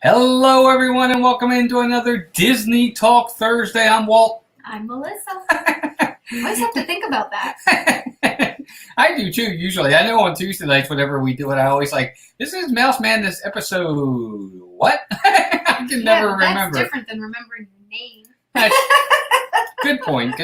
Hello, everyone, and welcome into another Disney Talk Thursday. I'm Walt. I'm Melissa. I always have to think about that. I do too, usually. I know on Tuesday nights, whenever we do it, I always like, this is Mouse Madness episode what? I can never remember. That's different than remembering your name. Good point.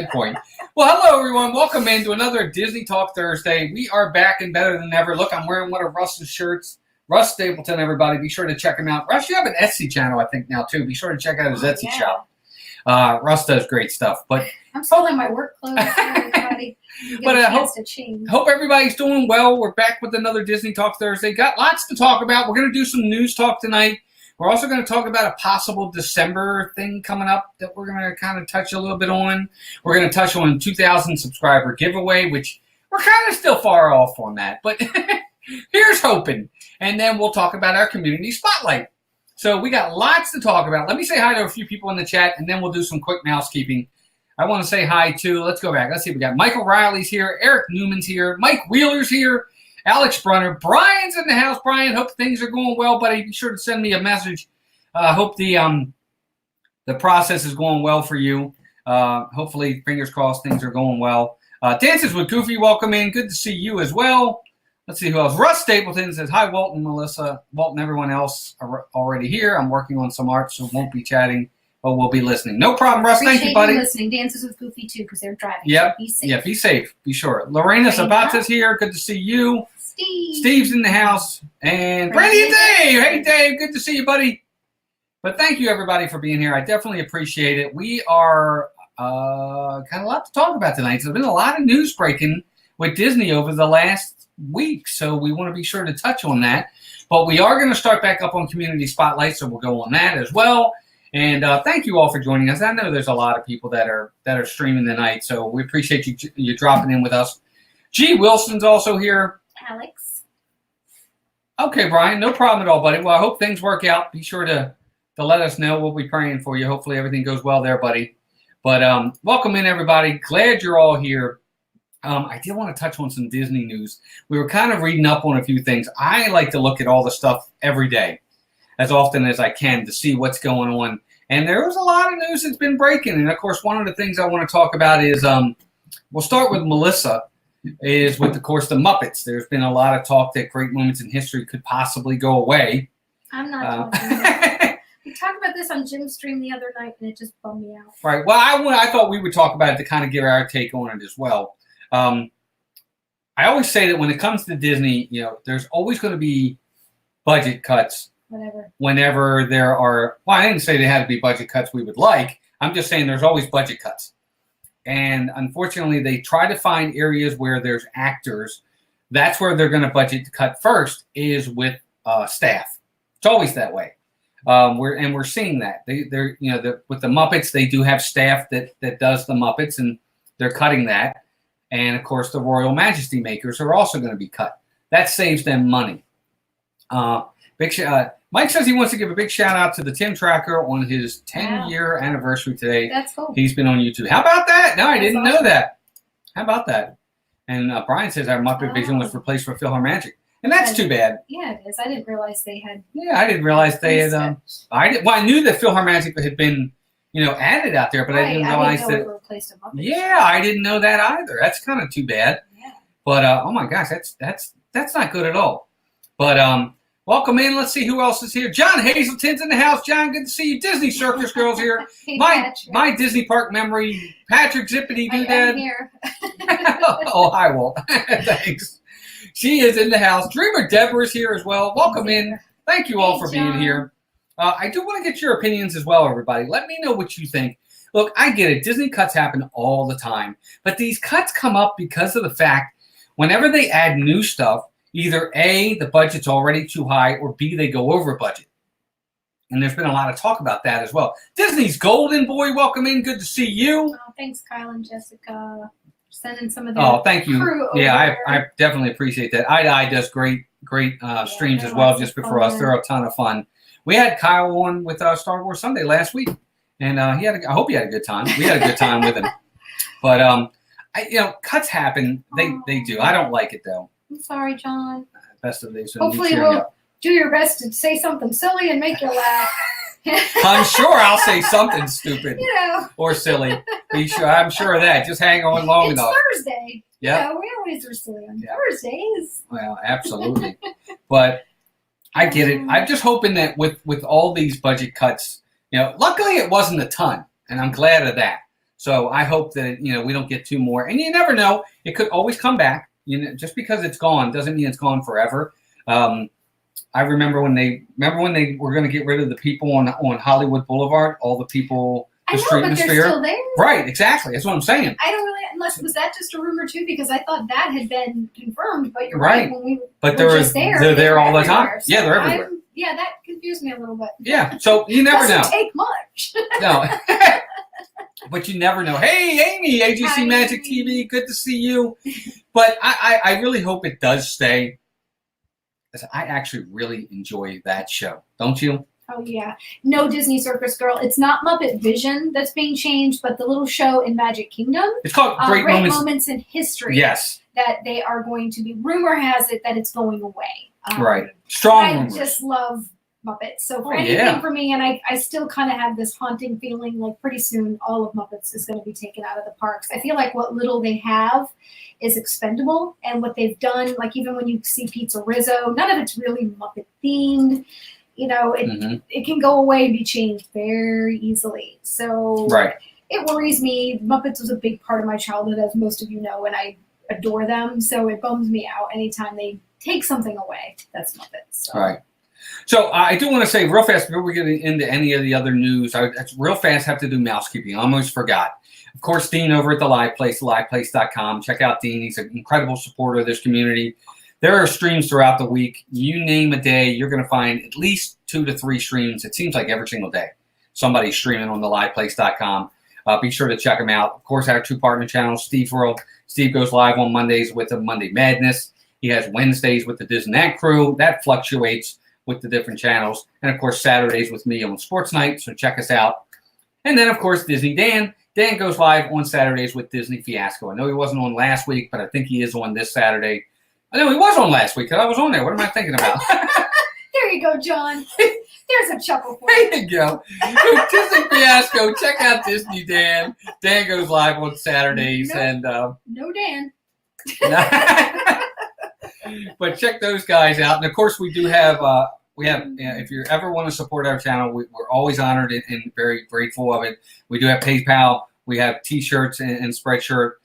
Well, hello, everyone. Welcome into another Disney Talk Thursday. We are back and better than ever. Look, I'm wearing one of Russ's shirts. Russ Stapleton, everybody. Be sure to check him out. Russ, you have an Etsy channel, I think, now, too. Be sure to check out his Etsy shop. Russ does great stuff. But I'm still in my work clothes, everybody. But I hope everybody's doing well. We're back with another Disney Talk Thursday. Got lots to talk about. We're going to do some news talk tonight. We're also going to talk about a possible December thing coming up that we're going to kind of touch a little bit on. We're going to touch on 2,000 subscriber giveaway, which we're kind of still far off on that. But here's hoping. And then we'll talk about our community spotlight. So we got lots to talk about. Let me say hi to a few people in the chat, and then we'll do some quick mousekeeping. I want to say hi to, let's go back. Let's see, we got Michael Riley's here, Eric Newman's here, Mike Wheeler's here, Alex Brunner, Brian's in the house. Brian, hope things are going well, buddy. Be sure to send me a message. Hope the process is going well for you. Hopefully, fingers crossed, things are going well. Dances with Goofy, welcome in. Good to see you as well. Let's see who else. Russ Stapleton says, hi, Walt and Melissa. Walt and everyone else are already here. I'm working on some art, so won't be chatting, but we'll be listening. No problem, Russ. Thank you, buddy. Listening. Dances with Goofy, too, because they're driving. Yep. So be safe. Yeah, be safe. Be sure. Lorena Sabata's here. Good to see you. Steve's in the house. And Brandy and Dave. Hey, Dave. Good to see you, buddy. But thank you, everybody, for being here. I definitely appreciate it. We are got a lot to talk about tonight. There's been a lot of news breaking with Disney over the last week, so we want to be sure to touch on that. But we are going to start back up on Community Spotlight, so we'll go on that as well. And thank you all for joining us. I know there's a lot of people that are streaming tonight, so we appreciate you dropping in with us. G. Wilson's also here. Alex. Okay, Brian, no problem at all, buddy. Well, I hope things work out. Be sure to let us know. We'll be praying for you. Hopefully everything goes well there, buddy. But welcome in, everybody. Glad you're all here. I did want to touch on some Disney news. We were kind of reading up on a few things. I like to look at all the stuff every day, as often as I can, to see what's going on. And there was a lot of news that's been breaking. And, of course, one of the things I want to talk about is we'll start with Melissa, is with, of course, the Muppets. There's been a lot of talk that great moments in history could possibly go away. I'm not talking about that. We talked about this on Jim's stream the other night, and it just bummed me out. Right. Well, I thought we would talk about it to kind of give our take on it as well. I always say that when it comes to Disney, there's always going to be budget cuts. Whenever there are, well, I didn't say they had to be budget cuts we would like. I'm just saying there's always budget cuts. And unfortunately, they try to find areas where there's actors. That's where they're going to budget cut first, is with staff. It's always that way. We're seeing that. They're with the Muppets, they do have staff that does the Muppets, and they're cutting that. And, of course, the Royal Majesty makers are also going to be cut. That saves them money. Mike says he wants to give a big shout-out to the Tim Tracker on his 10-year anniversary today. That's cool. He's been on YouTube. How about that? No, I didn't know that. How about that? And Brian says our Muppet Vision was replaced for PhilharMagic. And that's too bad. Yeah, it is. I didn't realize they had. Yeah, I didn't realize they had. I knew that PhilharMagic had been added out there, but I didn't realize that. Yeah, I didn't know that either. That's kind of too bad. Yeah. But oh my gosh, that's not good at all. But welcome in. Let's see who else is here. John Hazelton's in the house. John, good to see you. Disney Circus Girl's here. Hey, my Disney Park memory. Patrick Zippity Doodad. I'm here. Oh, hi, Walt. Thanks. She is in the house. Dreamer Deborah's here as well. Welcome in. Thank you all for being here. I do want to get your opinions as well, everybody. Let me know what you think. Look, I get it. Disney cuts happen all the time. But these cuts come up because of the fact whenever they add new stuff, either A, the budget's already too high, or B, they go over budget. And there's been a lot of talk about that as well. Disney's Golden Boy, welcome in. Good to see you. Oh, thanks, Kyle and Jessica. Sending some of their thank you. Crew yeah, I definitely appreciate that. Eye does great streams as well, just before us. They're a ton of fun. We had Kyle on with Star Wars Sunday last week, and I hope he had a good time. We had a good time with him. But cuts happen. They do. I don't like it though. I'm sorry, John. Best of days. Hopefully do your best to say something silly and make you laugh. I'm sure I'll say something stupid or silly. I'm sure of that. Just hang on long enough. It's Thursday. Yeah. We always are silly on Thursdays. Well, absolutely. But I get it. I'm just hoping that with all these budget cuts, luckily it wasn't a ton, and I'm glad of that. So I hope that, we don't get two more. And you never know. It could always come back. Just because it's gone doesn't mean it's gone forever. I remember when they were going to get rid of the people on Hollywood Boulevard, all the people, the street and the sphere. Still there. Right, exactly. That's what I'm saying. I don't really, was that just a rumor too? Because I thought that had been confirmed, but you're right. When we were just there, they're there all the time. So yeah, they're everywhere. Yeah, that confused me a little bit. Yeah, so you never know. Doesn't take much. No. But you never know. Hey, Amy, AGC Hi, Magic TV, good to see you. But I really hope it does stay. I actually really enjoy that show. Don't you? Oh, yeah. No Disney Circus Girl. It's not Muppet Vision that's being changed, but the little show in Magic Kingdom. It's called Great Moments in History. Yes. That they are going to be, rumor has it that it's going away. Right. Strong rumors. I just love Muppets. So for anything for me, and I still kind of have this haunting feeling like pretty soon all of Muppets is going to be taken out of the parks. I feel like what little they have is expendable, and what they've done, like even when you see Pizza Rizzo, none of it's really Muppet themed. It can go away and be changed very easily. So it worries me. Muppets was a big part of my childhood, as most of you know, and I adore them. So it bums me out anytime they take something away. That's Muppets. So. Right. So I do want to say real fast before we get into any of the other news, I real fast have to do mousekeeping. I almost forgot. Of course, Dean over at The Live Place, theliveplace.com. Check out Dean. He's an incredible supporter of this community. There are streams throughout the week. You name a day, you're going to find at least 2 to 3 streams. It seems like every single day somebody's streaming on theliveplace.com. Be sure to check them out. Of course, our 2 partner channels, Steve World. Steve goes live on Mondays with the Monday Madness. He has Wednesdays with the Disney Crew. That fluctuates with the different channels. And, of course, Saturdays with me on Sports Night, so check us out. And then, of course, Disney Dan. Dan goes live on Saturdays with Disney Fiasco. I know he wasn't on last week, but I think he is on this Saturday. I know he was on last week because I was on there. What am I thinking about? There you go, John. There's a chuckle for you. There you go. Disney Fiasco. Check out Disney Dan. Dan goes live on Saturdays. No Dan. But check those guys out. And, of course, we do have if you ever want to support our channel, we're always honored and very grateful of it. We do have PayPal. We have T-shirts and Spreadshirt.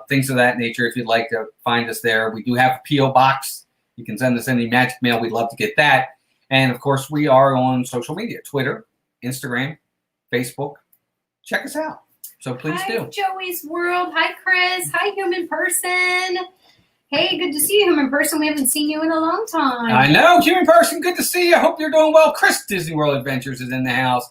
Things of that nature. If you'd like to find us there, we do have a P.O. box. You can send us any magic mail. We'd love to get that. And of course, we are on social media: Twitter, Instagram, Facebook. Check us out. So please do. Hi, Joey's World. Hi, Chris. Hi, Human Person. Hey, good to see you, Human Person. We haven't seen you in a long time. I know, Human Person. Good to see you. I hope you're doing well. Chris, Disney World Adventures, is in the house.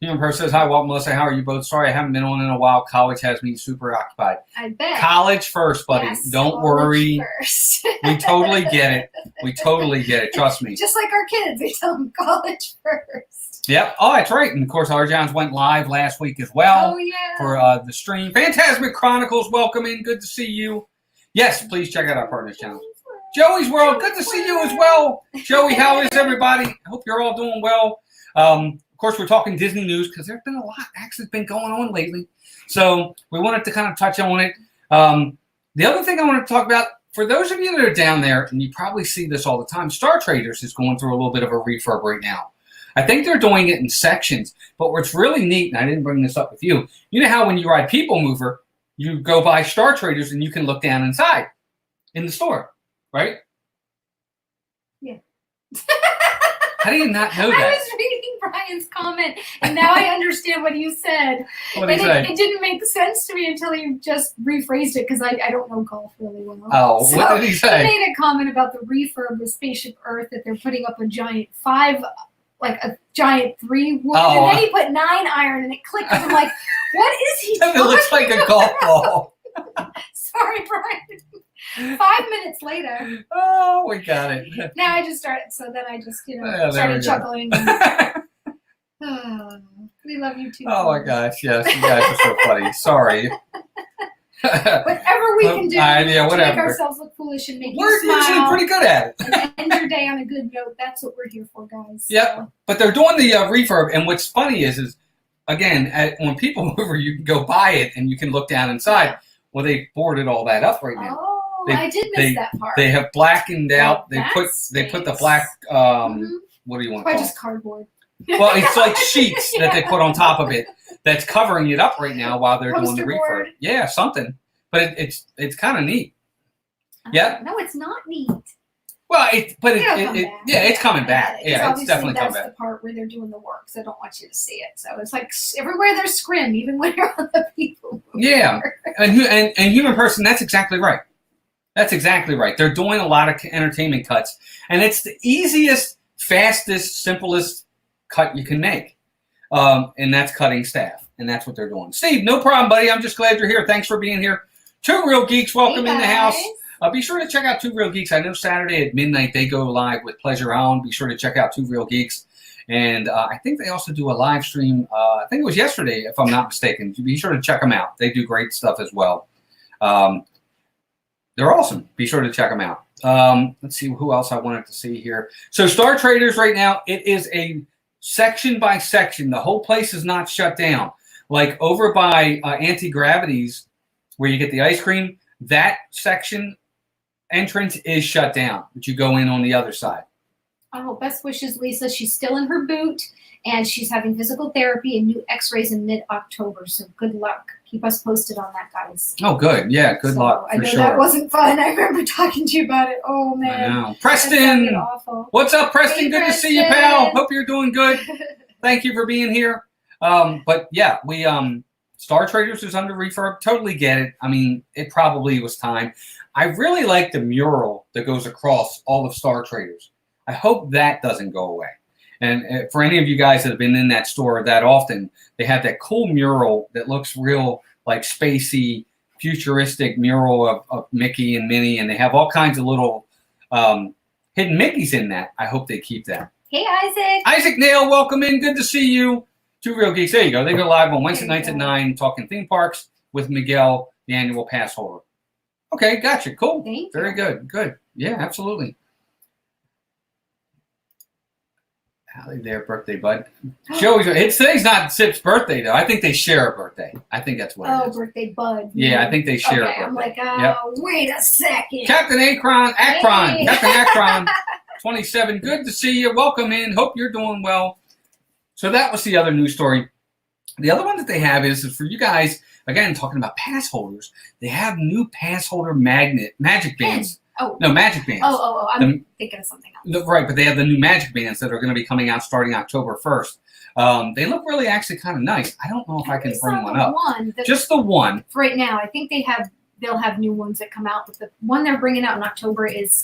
Human Person says, hi, Walt, Melissa. How are you both? Sorry, I haven't been on in a while. College has me super occupied. I bet. College first, buddy. Yes, don't worry. First. We totally get it. We totally get it. Trust me. Just like our kids, we tell them college first. Yep. Oh, that's right. And, of course, our Johns went live last week as well. Oh, yeah. For the stream. Phantasmic Chronicles, welcome in. Good to see you. Yes, please check out our partners channel. Joey's World, good to see you as well. Joey, how is everybody? I hope you're all doing well. Of course, we're talking Disney news because there's been a lot actually been going on lately. So we wanted to kind of touch on it. The other thing I want to talk about, for those of you that are down there, and you probably see this all the time, Star Traders is going through a little bit of a refurb right now. I think they're doing it in sections, but what's really neat, and I didn't bring this up with you, you know how when you ride People Mover, you go by Star Traders and you can look down inside in the store, right? Yeah. How do you not know that? I was reading Brian's comment, and now I understand what you said. What did he say? It didn't make sense to me until you just rephrased it, because I don't know golf really well. Oh, so what did he say? He made a comment about the refurb of Spaceship Earth, that they're putting up a giant 3 wood, and then he put 9 iron, and it clicked. And I'm like, what is he doing? It looks like a golf ball. Sorry, Brian. 5 minutes later. Oh, we got it. Now I just started, so then I just, started chuckling. We love you too. Oh my gosh, yes, you guys are so funny. Sorry. Whatever we can do yeah, to make whatever. ourselves look foolish and make We're you smile. usually pretty good at it. And end your day on a good note. That's what we're here for, guys. Yep. So. But they're doing the refurb, and what's funny is again, when people move over, you can go buy it and you can look down inside. Well, they boarded all that up right now. Oh, I did miss that part. They have blackened out. They put the black. What do you want to call it? Just cardboard. Well, it's like sheets that they put on top of it that's covering it up right now while they're doing the refurb. Board. Yeah, something. But it's kind of neat. Yeah. No, it's not neat. Well, it's coming back. Yeah, it's definitely coming back. That's the part where they're doing the work, so I don't want you to see it. So it's like everywhere there's scrim, even when you're on the people. Yeah, and human person. That's exactly right. That's exactly right. They're doing a lot of entertainment cuts, and it's the easiest, fastest, simplest cut you can make, and that's cutting staff, and that's what they're doing. Steve, no problem, buddy. I'm just glad you're here. Thanks for being here. Two Real Geeks, welcome in the house. Be sure to check out Two Real Geeks. I know Saturday at midnight they go live with Pleasure Island. Be sure to check out Two Real Geeks, and I think they also do a live stream. I think it was yesterday, if I'm not mistaken. Be sure to check them out. They do great stuff as well. They're awesome. Be sure to check them out. Let's see who else I wanted to see here. So Star Traders right now, it is a section by section. The whole place is not shut down. Like over by Anti-Gravity's, where you get the ice cream, that section entrance is shut down, but you go in on the other side. Oh, best wishes, Lisa. She's still in her boot, and she's having physical therapy and new x-rays in mid-October, so good luck. Keep us posted on that, guys. Oh, good. Yeah, good luck. I know that wasn't fun. I remember talking to you about it. Oh, man. I know. Preston! What's up, Preston? Hey, good Preston. to see you, pal. Hope you're doing good. Thank you for being here. But, yeah, we Star Traders is under refurb. Totally get it. I mean, it probably was time. I really like the mural that goes across all of Star Traders. I hope that doesn't go away. And for any of you guys that have been in that store that often, they have that cool mural that looks real like spacey, futuristic mural of Mickey and Minnie, and they have all kinds of little hidden Mickeys in that. I hope they keep that. Hey, Isaac. Isaac Nail, welcome in. Good to see you. Two Real Geeks. There you go. They go live on Wednesday nights at 9, talking theme parks with Miguel, the annual pass holder. Okay, gotcha. Cool. Thank you. Very good. Good. Yeah, absolutely. Hallie there, birthday bud. Today's not Sip's birthday, though. I think they share a birthday. I think that's what it is. Oh, birthday bud. Yeah, I think they share a birthday. I'm like, wait a second. Captain Akron, Hey. Captain Akron, 27. Good to see you. Welcome in. Hope you're doing well. So that was the other news story. The other one that they have is for you guys, again, talking about pass holders, they have new pass holder magic bands. Magic bands. I'm thinking of something else. Right, but they have the new magic bands that are going to be coming out starting October 1st. They look really actually kind of nice. I don't know if I can bring one up. Just the one. Right now, I think they'll have new ones that come out. But the one they're bringing out in October is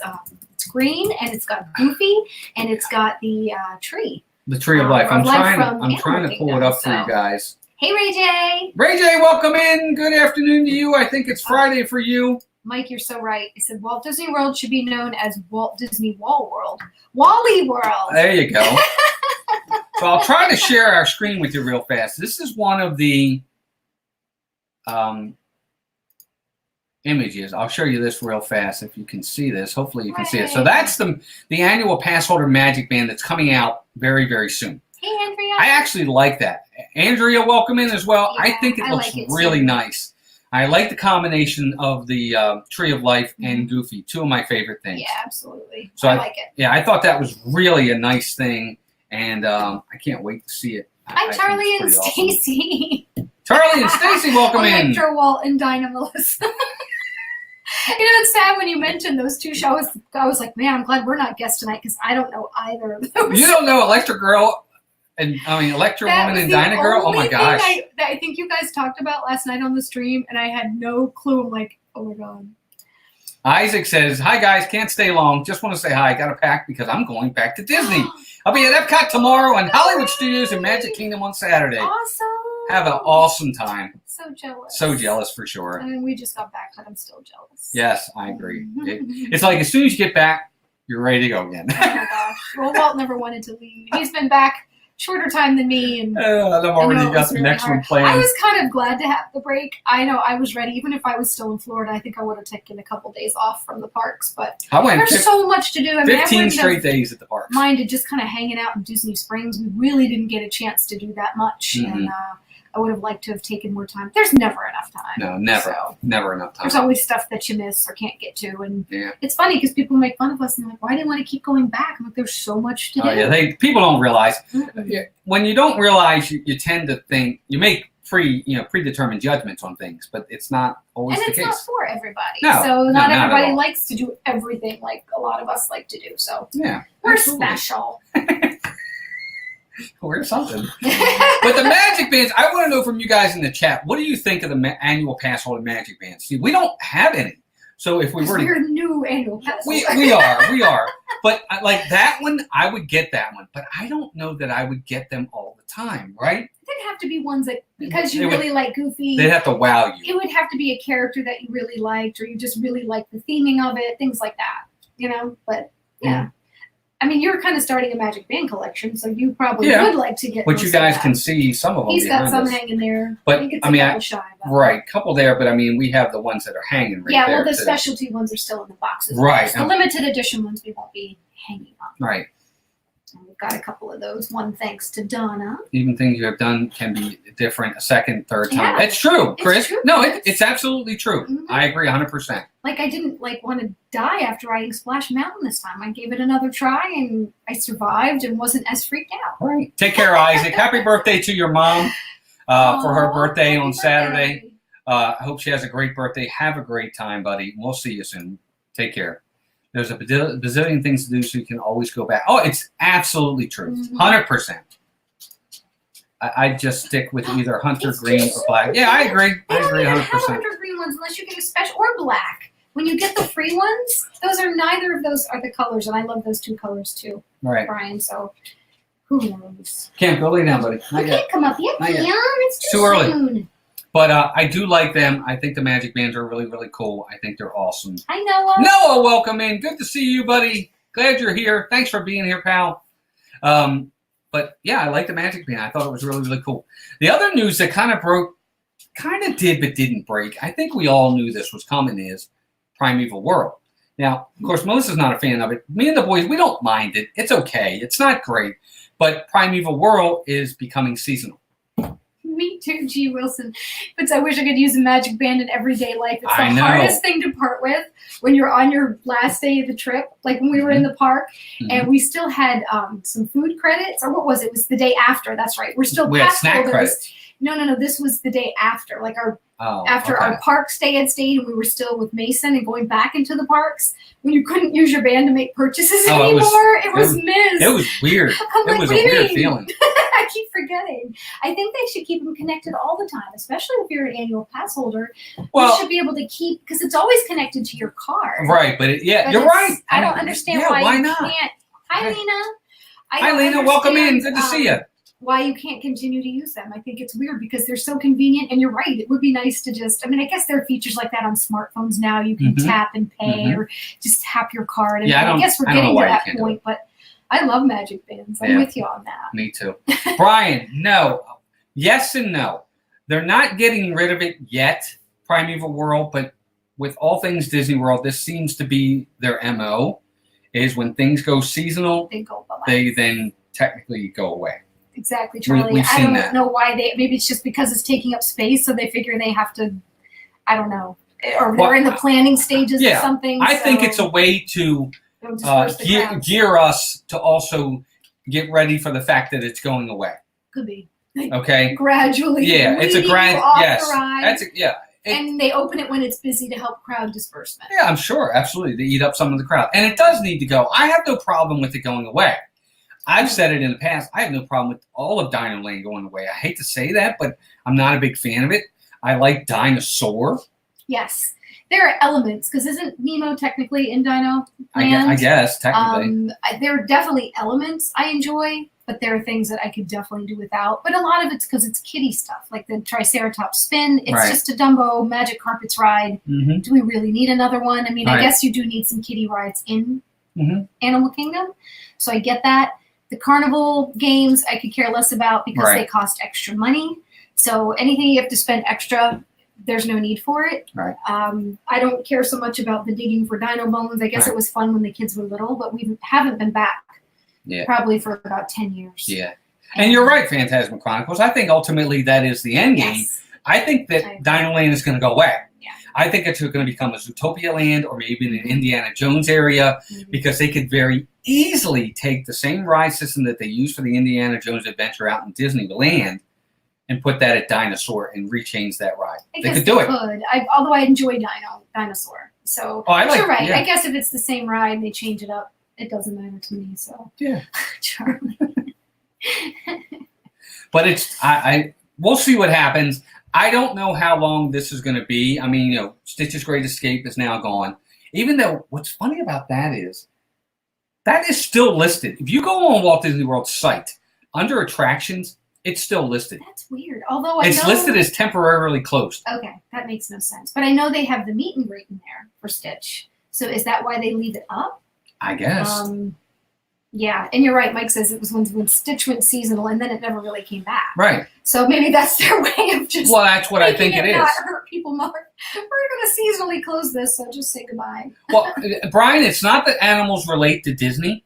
it's green, and it's got Goofy, and it's got the tree. The Tree of Life. I'm trying to pull it up for you guys. Hey, Ray J. Ray J, welcome in. Good afternoon to you. I think it's Friday for you. Mike, you're so right. He said Walt Disney World should be known as Walt Disney Wall World. Wally World. There you go. So I'll try to share our screen with you real fast. This is one of the images. I'll show you this real fast if you can see this. Hopefully you can see it. So that's the annual pass holder magic band that's coming out very, very soon. Hey, Andrea. I actually like that. Andrea, welcome in as well. Yeah, I think it looks really nice. I like the combination of the Tree of Life and Goofy, two of my favorite things. Yeah, absolutely. So I like it. Yeah, I thought that was really a nice thing, and I can't wait to see it. Hi, Charlie and Stacy. Awesome. Charlie and Stacy, welcome in. Electro Walt and Dinah Melissa. It's sad when you mentioned those two shows. I was like, man, I'm glad we're not guests tonight because I don't know either of those. You don't know Electric Girl? Electro Woman and Dinah Girl? Oh, my gosh. I think you guys talked about last night on the stream, and I had no clue. I'm like, oh, my God. Isaac says, hi, guys. Can't stay long. Just want to say hi. Got to pack because I'm going back to Disney. I'll be at Epcot tomorrow and Hollywood Studios and Magic Kingdom on Saturday. Awesome. Have an awesome time. So jealous. So jealous for sure. I mean, we just got back, but I'm still jealous. Yes, I agree. It's like as soon as you get back, you're ready to go again. Oh, my gosh. Well, Walt never wanted to leave. He's been back shorter time than me. And I've already got the next one planned. I was kind of glad to have the break. I know I was ready. Even if I was still in Florida, I think I would have taken a couple days off from the parks. But there's so much to do. I mean, 15 straight days at the parks. Minded just kind of hanging out in Disney Springs. We really didn't get a chance to do that much. And I would have liked to have taken more time. There's never enough time. No, never. So, never enough time. There's always stuff that you miss or can't get to. And it's funny because people make fun of us and they're like, why do you want to keep going back? I'm like, there's so much to do. Yeah, people don't realize. When you don't realize, you tend to think, you make predetermined judgments on things, but it's not always the case. And it's not for everybody. No, so not everybody likes to do everything like a lot of us like to do. So we're special. We're something. But the Magic Bands, I want to know from you guys in the chat, what do you think of the annual pass holder Magic Bands? See, we don't have any. So if we're new annual pass holders. We are. But like that one, I would get that one. But I don't know that I would get them all the time, right? There'd have to be ones that, because you really like Goofy. They'd have to wow you. It would have to be a character that you really liked, or you just really liked the theming of it, things like that, But yeah. I mean, you're kind of starting a Magic Band collection, so you probably would like to get. But you guys can see some of them. He's got some hanging there. But couple there. But I mean, we have the ones that are hanging right there. Yeah, well, the specialty ones are still in the boxes. Right. The limited edition ones we won't be hanging up. Right. And we've got a couple of those. One thanks to Donna. Even things you have done can be different a second, third time. Yeah. It's true, Chris. It's true, no, it's absolutely true. I agree 100%. Like, I didn't want to die after riding Splash Mountain this time. I gave it another try, and I survived and wasn't as freaked out. Right. Take care, Isaac. Happy birthday to your mom for her birthday on Saturday. I hope she has a great birthday. Have a great time, buddy. We'll see you soon. Take care. There's a bazillion things to do, so you can always go back. Oh, it's absolutely true. 100%. I just stick with either hunter green or black. Yeah, I agree. I agree 100%. Have hunter green ones unless you get a special, or black. When you get the free ones, neither of those are the colors, and I love those two colors too, right, Brian. So who knows? Can't go lay down, buddy. You can't come up yet, Cam. It's too early. Soon. But I do like them. I think the Magic Bands are really, really cool. I think they're awesome. Hi, Noah. Noah, welcome in. Good to see you, buddy. Glad you're here. Thanks for being here, pal. But yeah, I like the Magic Band. I thought it was really, really cool. The other news that kind of did but didn't break, I think we all knew this was coming, is Primeval World. Now, of course, Melissa's not a fan of it. Me and the boys, we don't mind it. It's okay. It's not great. But Primeval World is becoming seasonal. Me too, G. Wilson. But I wish I could use a Magic Band in everyday life. It's the hardest thing to part with when you're on your last day of the trip. Like when we were in the park and we still had some food credits, or what was it? It was the day after. That's right. We had snack credits. No. This was the day after. Like our park stay had stayed, and we were still with Mason and going back into the parks when you couldn't use your band to make purchases anymore. It was missed. It was weird. It was a weird feeling. I keep forgetting. I think they should keep them connected all the time, especially if you're an annual pass holder. Well, you should be able to keep, because it's always connected to your card. Right, but you're right. I don't understand why you can't. Hi, Lena. Hi, Lena. Welcome in. Good to see you. Why you can't continue to use them. I think it's weird because they're so convenient, and you're right. It would be nice to I guess there are features like that on smartphones now. You can tap and pay or just tap your card. And I guess we're getting to that point, but I love Magic Bands. I'm with you on that. Me too. Brian, no. Yes and no. They're not getting rid of it yet, Primeval World, but with all things Disney World, this seems to be their MO, is when things go seasonal, they then technically go away. Exactly, Charlie. I don't know why maybe it's just because it's taking up space, so they figure they have to, I don't know, or they're in the planning stages or something. I think it's a way to gear us to also get ready for the fact that it's going away. Could be. Okay. Gradually. Yeah, it's a yes. And they open it when it's busy to help crowd disbursement. Yeah, I'm sure. Absolutely. They eat up some of the crowd. And it does need to go. I have no problem with it going away. I've said it in the past. I have no problem with all of Dino Land going away. I hate to say that, but I'm not a big fan of it. I like Dinosaur. Yes. There are elements, because isn't Nemo technically in Dino Land? I guess, technically. There are definitely elements I enjoy, but there are things that I could definitely do without. But a lot of it's because it's kiddie stuff, like the Triceratops spin. It's just a Dumbo Magic Carpets ride. Do we really need another one? I mean, I guess you do need some kiddie rides in Animal Kingdom, so I get that. The carnival games I could care less about because they cost extra money. So anything you have to spend extra, there's no need for it. Right. I don't care so much about the digging for dino bones. I guess it was fun when the kids were little, but we haven't been back probably for about 10 years. Yeah. And you're right, Phantasma Chronicles. I think ultimately that is the end game. Yes. I think that Dino Land is going to go away. Yeah. I think it's going to become a Zootopia Land or maybe an Indiana Jones area because they could very easily take the same ride system that they use for the Indiana Jones adventure out in Disneyland and put that at Dinosaur and rechange that ride. They could do it. Although I enjoy Dinosaur. So you're right. Yeah. I guess if it's the same ride, they change it up. It doesn't matter to me. So yeah, Charlie. But we'll see what happens. I don't know how long this is going to be. I mean, Stitch's Great Escape is now gone. Even though what's funny about that is still listed. If you go on Walt Disney World's site under attractions, it's still listed. That's weird. Although it's listed as temporarily closed. Okay, that makes no sense. But I know they have the meet and greet in there for Stitch. So is that why they leave it up? I guess. Yeah, and you're right. Mike says it was when Stitch went seasonal, and then it never really came back. Right. So maybe that's their way of just. Well, that's what I think it is. Not hurt people more. We're going to seasonally close this, so just say goodbye. Well, Brian, it's not that animals relate to Disney.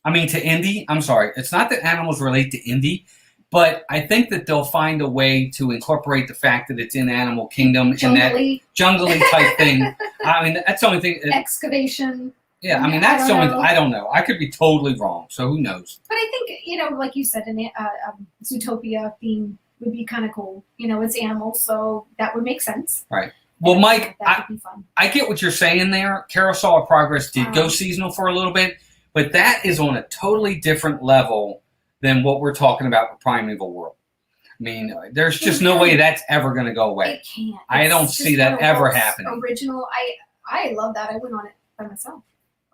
I mean, to Indy. I'm sorry. It's not that animals relate to Indy, but I think that they'll find a way to incorporate the fact that it's in Animal Kingdom and that jungly type thing. I mean, that's the only thing. Excavation. Yeah, I mean, that's the only thing. I don't know. I could be totally wrong, so who knows? But I think, like you said, an Zootopia theme would be kind of cool. It's animals, so that would make sense. Right. Well, Mike, that would be fun. I get what you're saying there. Carousel of Progress did go seasonal for a little bit, but that is on a totally different level than what we're talking about with Primeval World. I mean, there's just no way that's ever going to go away. It can't. I don't see that ever happening. Original. I love that. I went on it by myself.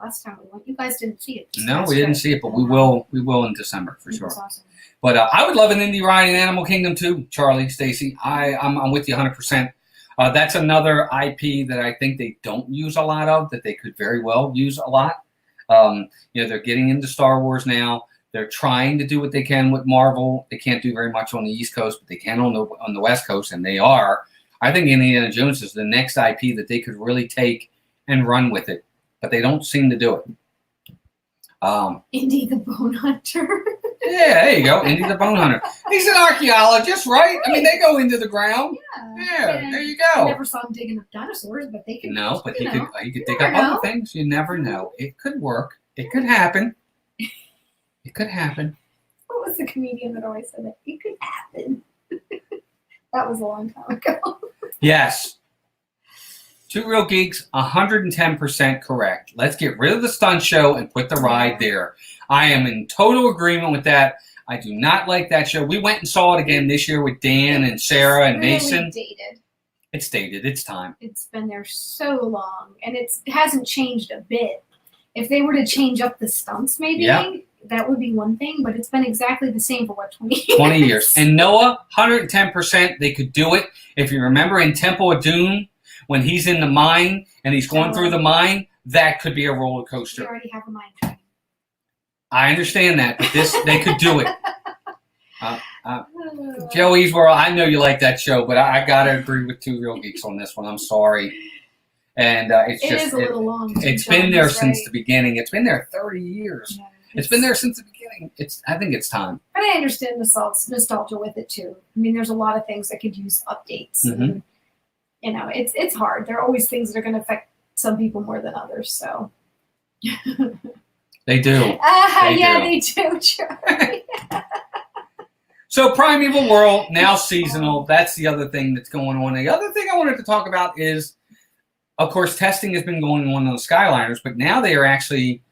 Last time we went, you guys didn't see it. No, we didn't see it, but we will. We will in December for sure. Awesome. But I would love an Indy ride in Animal Kingdom too, Charlie, Stacy. I'm with you 100%. That's another IP that I think they don't use a lot of that they could very well use a lot. They're getting into Star Wars now. They're trying to do what they can with Marvel. They can't do very much on the East Coast, but they can on the West Coast, and they are. I think Indiana Jones is the next IP that they could really take and run with it. But they don't seem to do it. Indy the Bone Hunter. Yeah, there you go. Indy the Bone Hunter. He's an archaeologist, right? I mean, they go into the ground. Yeah, there you go. I never saw him digging up dinosaurs, but they could. No, but he could dig up other things. You never know. It could work. It could happen. It could happen. What was the comedian that always said that? It could happen. That was a long time ago. Yes. Two Real Geeks, 110% correct. Let's get rid of the stunt show and put the ride there. I am in total agreement with that. I do not like that show. We went and saw it again this year with Dan and Sarah and Mason. Dated. It's dated. It's time. It's been there so long, and it hasn't changed a bit. If they were to change up the stunts, maybe that would be one thing, but it's been exactly the same for 20 years. 20 years. And Noah, 110%, they could do it. If you remember in Temple of Doom, when he's in the mine and he's going through the mine, that could be a roller coaster. You already have a mine train. I understand that, but they could do it. Joey's World, I know you like that show, but I got to agree with Two Real Geeks on this one. I'm sorry. And it is a little long. It's been there since the beginning. It's been there 30 years. Yeah, it's been there since the beginning. I think it's time. But I understand the nostalgia with it, too. I mean, there's a lot of things that could use updates. Mm-hmm. And, it's hard. There are always things that are going to affect some people more than others, so. They do. They do, Charlie. So Primeval World, now seasonal. That's the other thing that's going on. The other thing I wanted to talk about is, of course, testing has been going on the Skyliners, but now they are actually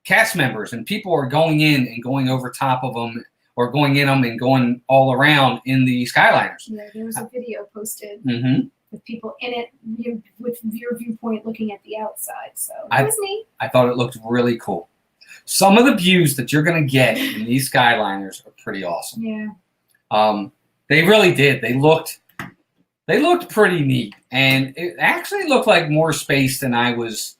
cast members, and people are going in and going over top of them, or going in them and going all around in the Skyliners. Yeah, there was a video posted. Mm-hmm. With people in it, with your viewpoint looking at the outside. So it was neat. I thought it looked really cool. Some of the views that you're going to get in these Skyliners are pretty awesome. Yeah. They really did. They looked pretty neat, and it actually looked like more space than I was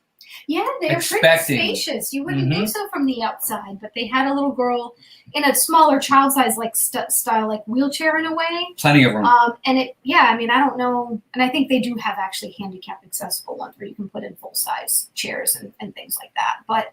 Yeah, they're pretty spacious. You wouldn't think so from the outside, but they had a little girl in a smaller child size, like style, like wheelchair in a way. Plenty of room. And I mean, I don't know, and I think they do have actually handicap accessible ones where you can put in full size chairs and things like that. But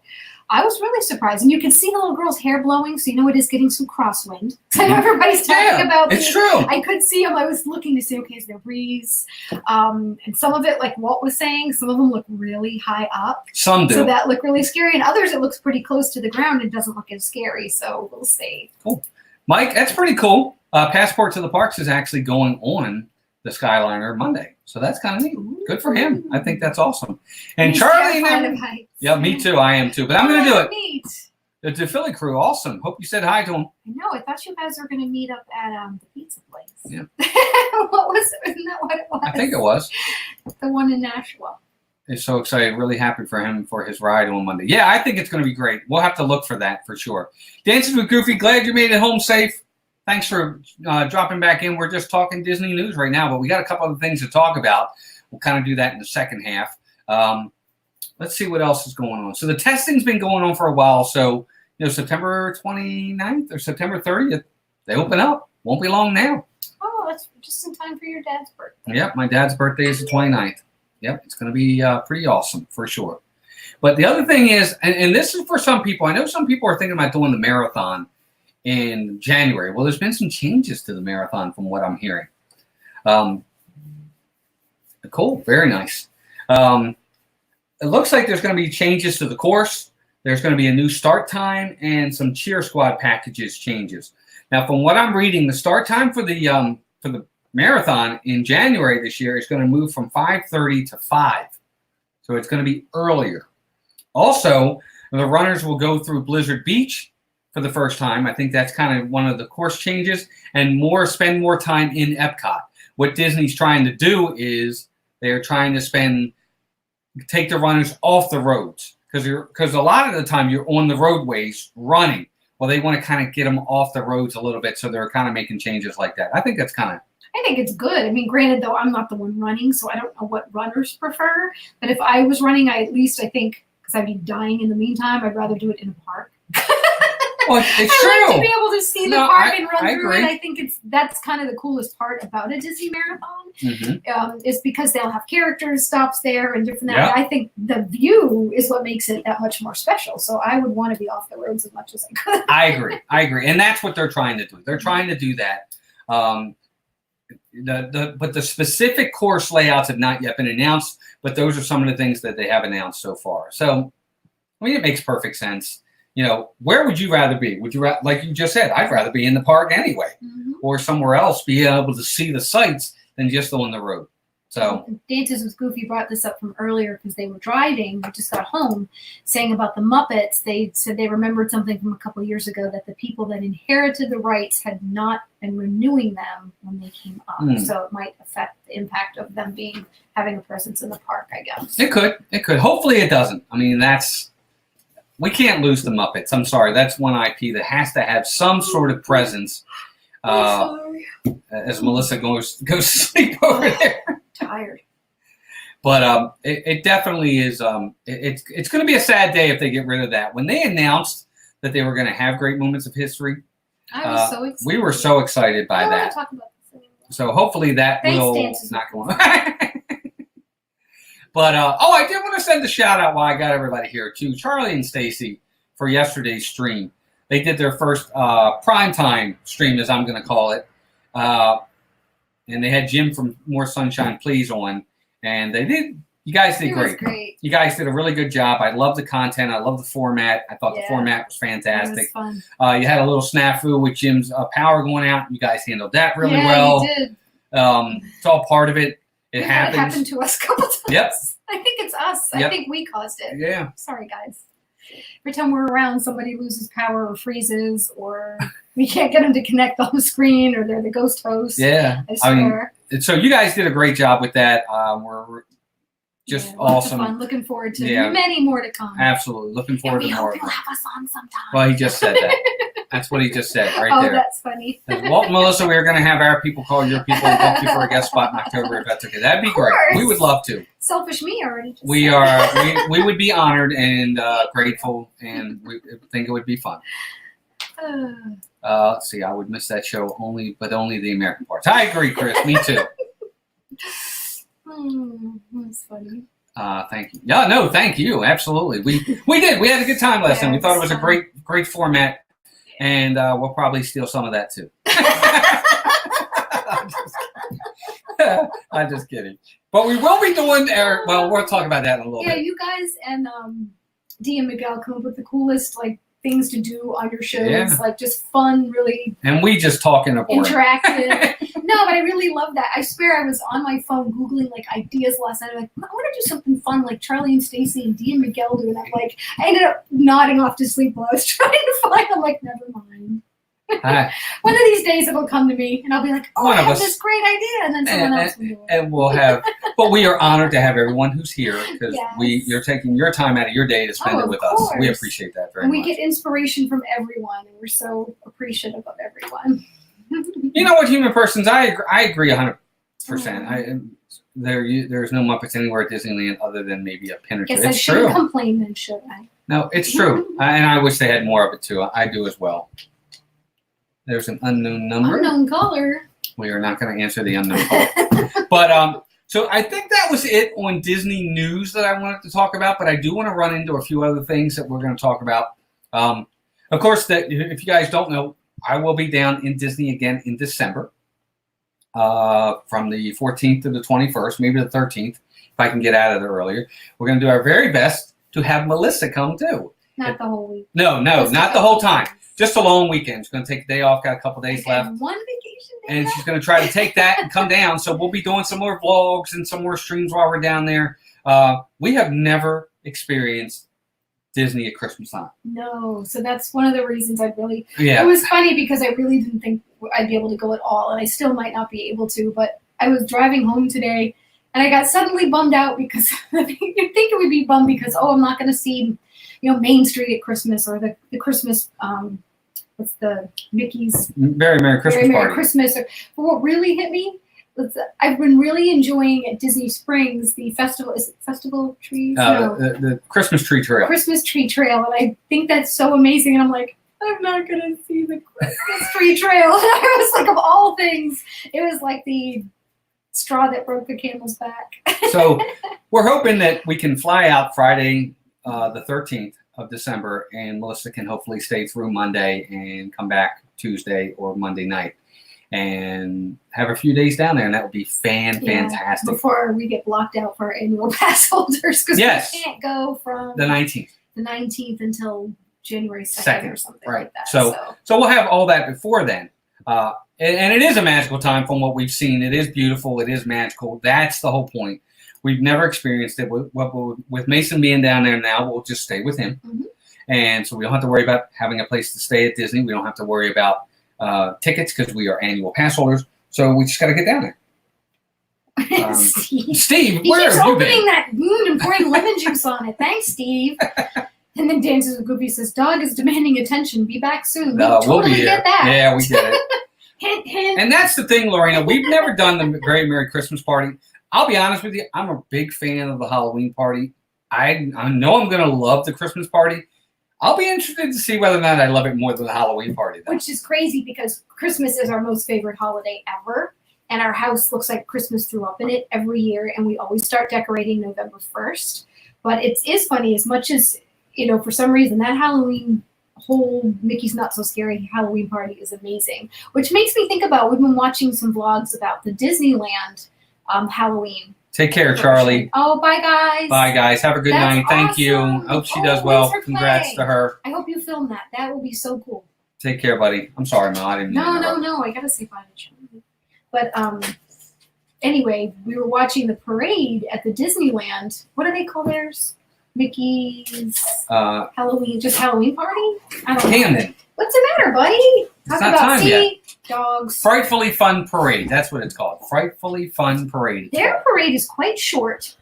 I was really surprised, and you could see the little girl's hair blowing, so you know it is getting some crosswind. I know everybody's talking about it's true. I could see them. I was looking to see, okay, is there breeze? And some of it, like Walt was saying, some of them look really high up. Some do. So that look really scary, and others it looks pretty close to the ground and doesn't look as scary. So we'll see. Cool, Mike. That's pretty cool. Passport to the Parks is actually going on the Skyliner Monday, so that's kind of neat. Good for him. I think that's awesome. And He's Charlie, yeah, me too. I am too. But I'm going to do it. Neat. The Philly crew, awesome. Hope you said hi to him. I know. I thought you guys were going to meet up at the pizza place. Yeah. What was it? Isn't that what it was? I think it was. The one in Nashua. I'm so excited. Really happy for him for his ride on Monday. Yeah, I think it's going to be great. We'll have to look for that for sure. Dances with Goofy, glad you made it home safe. Thanks for dropping back in. We're just talking Disney news right now, but we got a couple of things to talk about. We'll kind of do that in the second half. Let's see what else is going on. So the testing's been going on for a while. So, September 29th or September 30th, they open up. Won't be long now. Oh, that's just in time for your dad's birthday. Yep, my dad's birthday is the 29th. Yep, it's going to be pretty awesome for sure. But the other thing is, and this is for some people, I know some people are thinking about doing the marathon in January. Well, there's been some changes to the marathon from what I'm hearing. Cool, very nice. It looks like there's going to be changes to the course. There's going to be a new start time and some cheer squad packages changes. Now, from what I'm reading, the start time for the marathon in January this year is going to move from 5:30 to 5. So it's going to be earlier. Also, the runners will go through Blizzard Beach for the first time. I think that's kind of one of the course changes, and spend more time in Epcot. What Disney's trying to do is they're trying to take the runners off the roads because a lot of the time you're on the roadways running. Well, they want to kind of get them off the roads a little bit, so they're kind of making changes like that. I think that's kind of. I think it's good. I mean, granted, though, I'm not the one running, so I don't know what runners prefer. But if I was running, I think, because I'd be dying in the meantime, I'd rather do it in a park. Well, it's I true. like to be able to see the park and run through agree. it. I think that's kind of the coolest part about a Disney marathon, is because they'll have characters stops there and different. Yeah. I think the view is what makes it that much more special. So I would want to be off the roads as much as I could. I agree, and that's what they're trying to do. They're trying to do that. But the specific course layouts have not yet been announced. But those are some of the things that they have announced so far. So, I mean, it makes perfect sense. Where would you rather be? Would you, like you just said, I'd rather be in the park anyway, or somewhere else, be able to see the sights than just on the road. So Dances with Goofy brought this up from earlier because they were driving. They just got home, saying about the Muppets. They said they remembered something from a couple of years ago that the people that inherited the rights had not been renewing them when they came up. So it might affect the impact of them having a presence in the park, I guess. It could. Hopefully it doesn't. I mean, we can't lose the Muppets. I'm sorry. That's one IP that has to have some sort of presence. As Melissa goes to sleep over there. Tired. But it definitely is. It's going to be a sad day if they get rid of that. When they announced that they were going to have Great Moments of History, I was so excited. We were so excited by that. I don't want to talk about this anymore. So hopefully that will not go on. But I did want to send a shout out while I got everybody here to Charlie and Stacy for yesterday's stream. They did their first primetime stream, as I'm going to call it. And they had Jim from More Sunshine Please on. And you guys did great. You guys did a really good job. I love the content. I love the format. I thought the format was fantastic. It was fun. You had a little snafu with Jim's power going out. You guys handled that really well. You did. It's all part of it. It happens. It happened to us a couple times. Yep. I think it's us. Yep. I think we caused it. Yeah. Sorry, guys. Every time we're around, somebody loses power or freezes, or we can't get them to connect on the screen, or they're the ghost host. Yeah. I swear. So you guys did a great job with that. Just awesome. Fun. Looking forward to many more to come. Absolutely. Looking forward to more. We hope you'll have us on sometime. Well, he just said that. That's what he just said right there. Oh, that's funny. Walt and Melissa, we are going to have our people call your people and book you for a guest spot in October if that's okay. That'd be great. We would love to. Selfish me already. We would be honored and grateful, and we think it would be fun. Let's see. I would miss that show but only the American parts. I agree, Chris. Me too. That's funny. Thank you. Yeah, no, thank you. Absolutely. We did. We had a good time last time. We thought it was a great format, and we'll probably steal some of that too. I'm just kidding. But we will be doing we'll talk about that in a little bit. Yeah, you guys and Dee and Miguel come up with the coolest things to do on your shows, just fun, really. And we just talk in a board. Interactive. No, but I really love that. I swear I was on my phone Googling ideas last night. I'm like, I want to do something fun like Charlie and Stacy and Dee and Miguel do. And I ended up nodding off to sleep while I was trying to find. I'm like, never mind. One of these days it'll come to me and I'll be like, I have this great idea, and then someone else will do it. And we'll have, but we are honored to have everyone who's here because you're taking your time out of your day to spend it with us. We appreciate that very much. And we get inspiration from everyone, and we're so appreciative of everyone. You know what, human persons, I agree 100%. There's no Muppets anywhere at Disneyland other than maybe a pin or two. Guess I shouldn't complain then, should I? No, it's true. And I wish they had more of it too. I do as well. There's an unknown number. Unknown caller. We are not going to answer the unknown caller. But so I think that was it on Disney news that I wanted to talk about. But I do want to run into a few other things that we're going to talk about. Of course, that if you guys don't know, I will be down in Disney again in December, from the 14th to the 21st, maybe the 13th, if I can get out of there earlier. We're going to do our very best to have Melissa come too. Not the whole week. No, not the whole time. Just a long weekend. She's going to take a day off, got a couple days left. One vacation day. And she's going to try to take that and come down. So we'll be doing some more vlogs and some more streams while we're down there. We have never experienced Disney at Christmas time. No. So that's one of the reasons I really... Yeah. It was funny because I really didn't think I'd be able to go at all. And I still might not be able to. But I was driving home today and I got suddenly bummed out because you'd think it would be bummed because, I'm not going to see... Main Street at Christmas or the Christmas, what's the Mickey's Very Merry Christmas Party. Christmas. But what really hit me was I've been really enjoying at Disney Springs the festival. Is it Festival Trees? No. The Christmas Tree Trail. Christmas Tree Trail, and I think that's so amazing. And I'm like, I'm not gonna see the Christmas Tree Trail. And I was like, of all things, it was like the straw that broke the camel's back. So we're hoping that we can fly out Friday, the 13th of December, and Melissa can hopefully stay through Monday and come back Tuesday or Monday night and have a few days down there, and that would be fantastic. Before we get blocked out for our annual pass holders, because we can't go from the 19th until January 2nd or something like that. So we'll have all that before then. And it is a magical time from what we've seen. It is beautiful. It is magical. That's the whole point. We've never experienced it. With Mason being down there now, we'll just stay with him. Mm-hmm. And so we don't have to worry about having a place to stay at Disney. We don't have to worry about tickets because we are annual pass holders. So we just got to get down there. Steve, where have you been? He's opening that wound and pouring lemon juice on it. Thanks, Steve. And then dances with Goofy says, "Dog is demanding attention. Be back soon." We'll be here. Get that. Yeah, we get it. Hint, hint. And that's the thing, Lorena. We've never done the Very Merry Christmas Party. I'll be honest with you. I'm a big fan of the Halloween party. I know I'm going to love the Christmas party. I'll be interested to see whether or not I love it more than the Halloween party, though. Which is crazy because Christmas is our most favorite holiday ever. And our house looks like Christmas threw up in it every year. And we always start decorating November 1st. But it is funny, as much as, for some reason, that Halloween whole Mickey's Not So Scary Halloween party is amazing. Which makes me think about, we've been watching some vlogs about the Disneyland Halloween. Take care, Charlie. Oh, bye, guys. Bye, guys. Have a good night. Thank you. Hope she does well. Congrats to her. I hope you film that. That will be so cool. Take care, buddy. I'm sorry, Mel. I didn't mean to. No. I got to say bye to Charlie. But anyway, we were watching the parade at the Disneyland. What do they call theirs? Mickey's Halloween party? I don't know. Camden. What's the matter, buddy? Talk about dogs. Frightfully Fun Parade. That's what it's called. Frightfully Fun Parade. Their parade is quite short.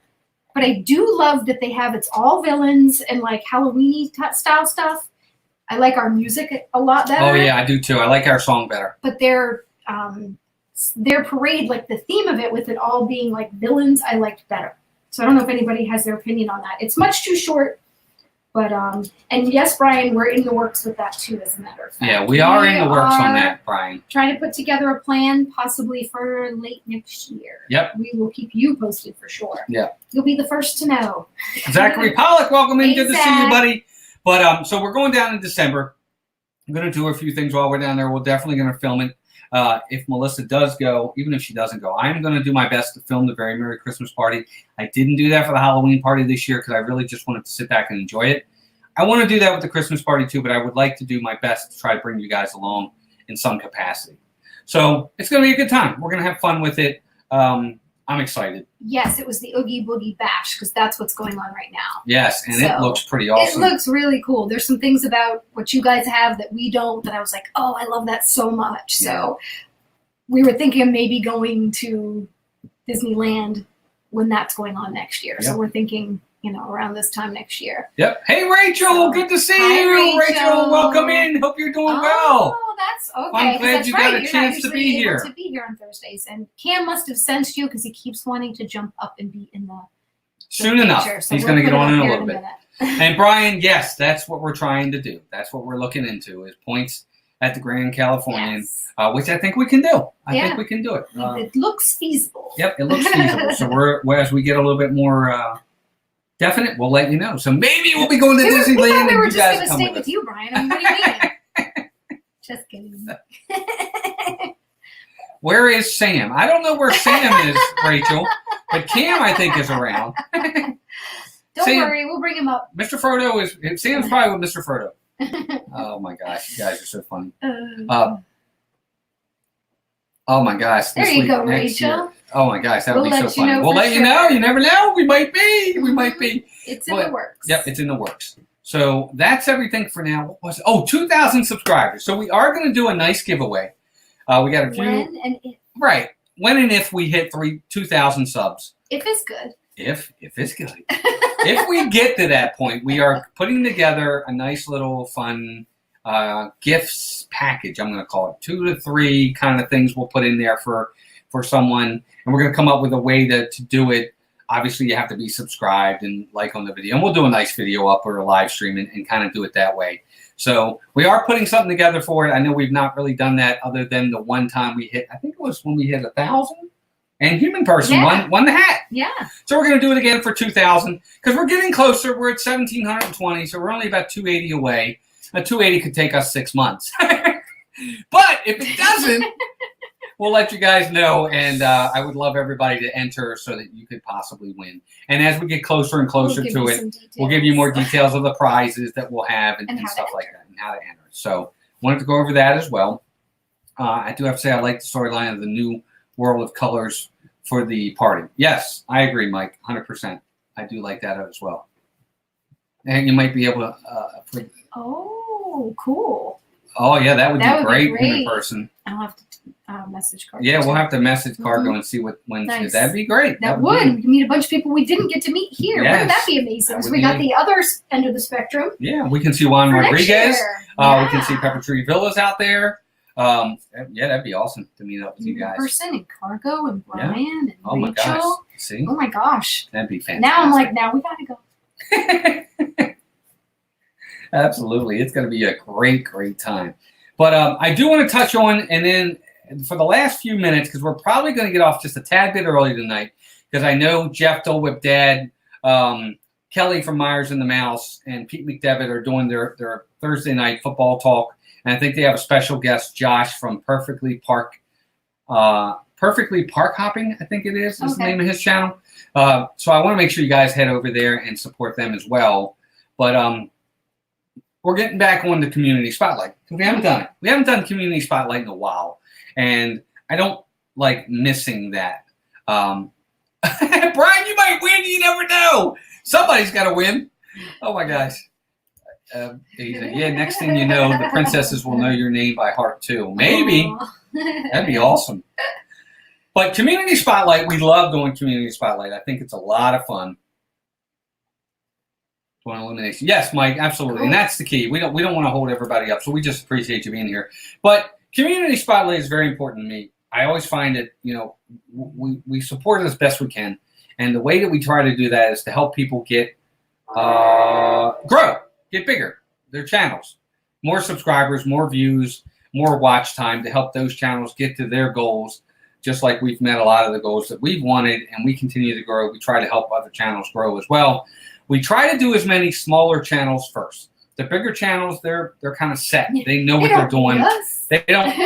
But I do love that they have it's all villains and like Halloween-y style stuff. I like our music a lot better. Oh yeah, I do too. I like our song better. But their parade, like the theme of it with it all being like villains, I liked better. So I don't know if anybody has their opinion on that. It's much too short. But and yes, Brian, we're in the works with that too, as a matter of fact. Yeah, we are in the works on that, Brian. Trying to put together a plan, possibly for late next year. Yep. We will keep you posted for sure. Yep. You'll be the first to know. Zachary Pollock, welcome in. Hey, Good to see you, buddy. But so we're going down in December. I'm going to do a few things while we're down there. We're definitely going to film it. If Melissa does go, even if she doesn't go, I'm going to do my best to film the Very Merry Christmas Party. I didn't do that for the Halloween party this year because I really just wanted to sit back and enjoy it. I want to do that with the Christmas party too, but I would like to do my best to try to bring you guys along in some capacity. So it's going to be a good time. We're going to have fun with it. I'm excited. Yes, it was the Oogie Boogie Bash because that's what's going on right now. Yes, and it looks pretty awesome. It looks really cool. There's some things about what you guys have that we don't that I was like, oh, I love that so much. Yeah. So we were thinking of maybe going to Disneyland when that's going on next year. Yep. So we're thinking, around this time next year. Yep. Hey, Rachel. Good to see you. Rachel, welcome in. Hope you're doing well. Oh, that's okay. I'm glad you got a chance to be here. To be here on Thursdays. And Cam must have sensed you because he keeps wanting to jump up and be in the soon enough. So he's going to get on in a little bit. And Brian, yes, that's what we're trying to do. That's what we're looking into is points at the Grand Californian, which I think we can do. I think we can do it. It looks feasible. Yep, it looks feasible. So as we get a little bit more definite, we'll let you know. So maybe we'll be going to Disneyland. We were just going to stay with you, Brian. I mean, what do you mean? Just kidding. Where is Sam? I don't know where Sam is, Rachel, but Cam I think is around. Don't worry, we'll bring him up. Mr. Frodo Sam's probably with Mr. Frodo. Oh my gosh, you guys are so funny. Oh my gosh. There you go, Rachel. Year. Oh my gosh, that would be so funny. We'll let you know. You never know. We might be. We might be. It's in the works. Yep, it's in the works. So that's everything for now. What was it? Oh, 2,000 subscribers. So we are going to do a nice giveaway. We got a few. When and if. Right. When and if we hit 2,000 subs. If it's good. If it's good. If we get to that point, we are putting together a nice little fun gifts package, I'm going to call it. 2 to 3 kind of things we'll put in there for someone. And we're going to come up with a way to do it. Obviously, you have to be subscribed and like on the video. And we'll do a nice video up or a live stream and kind of do it that way. So we are putting something together for it. I know we've not really done that other than the one time we hit, I think it was when we hit 1,000. And Human Person won the hat. Yeah. So we're going to do it again for 2,000 because we're getting closer. We're at 1,720, so we're only about 280 away. 280 could take us 6 months. But if it doesn't, we'll let you guys know. And I would love everybody to enter so that you could possibly win. And as we get closer and closer to it, we'll give you more details of the prizes that we'll have and stuff like that and how to enter. So wanted to go over that as well. I do have to say I like the storyline of the new World of Colors for the party. Yes, I agree, Mike, 100%. I do like that as well. And you might be able to... oh, cool. Oh, yeah, that would be great in person. I'll have to message Cargo. Yeah, we'll have to message Cargo and see when. Nice. That'd be great. That would. We can meet a bunch of people we didn't get to meet here. Yes. Wouldn't that be amazing? So we got the other end of the spectrum. Yeah, we can see Juan Rodriguez. We can see Pepper Tree Villas out there. Yeah, that'd be awesome to meet up with you guys. Person and Cargo and Brian and Rachel. My gosh. See? Oh my gosh. That'd be fantastic. Now I'm like, now we gotta go. Absolutely. It's gonna be a great, great time. But I do want to touch on, and then for the last few minutes, because we're probably going to get off just a tad bit early tonight, because I know Jeff Dole Whip Dad, Kelly from Myers and the Mouse, and Pete McDevitt are doing their Thursday night football talk. And I think they have a special guest, Josh from Perfectly Park Hopping, I think it is the name of his channel. So I want to make sure you guys head over there and support them as well. But we're getting back on the Community Spotlight. We haven't done it. We haven't done Community Spotlight in a while. And I don't like missing that. Brian, you might win. You never know. Somebody's got to win. Oh, my gosh. Next thing you know, the princesses will know your name by heart, too. Maybe. That'd be awesome. But Community Spotlight, we love doing Community Spotlight. I think it's a lot of fun. Point elimination. Yes, Mike, absolutely. And that's the key. We don't want to hold everybody up, so we just appreciate you being here. But community spotlight is very important to me. I always find that, we support it as best we can. And the way that we try to do that is to help people get grow, get bigger, their channels. More subscribers, more views, more watch time to help those channels get to their goals. Just like we've met a lot of the goals that we've wanted and we continue to grow. We try to help other channels grow as well. We try to do as many smaller channels first. The bigger channels, they're kind of set. They know what they're doing. They don't.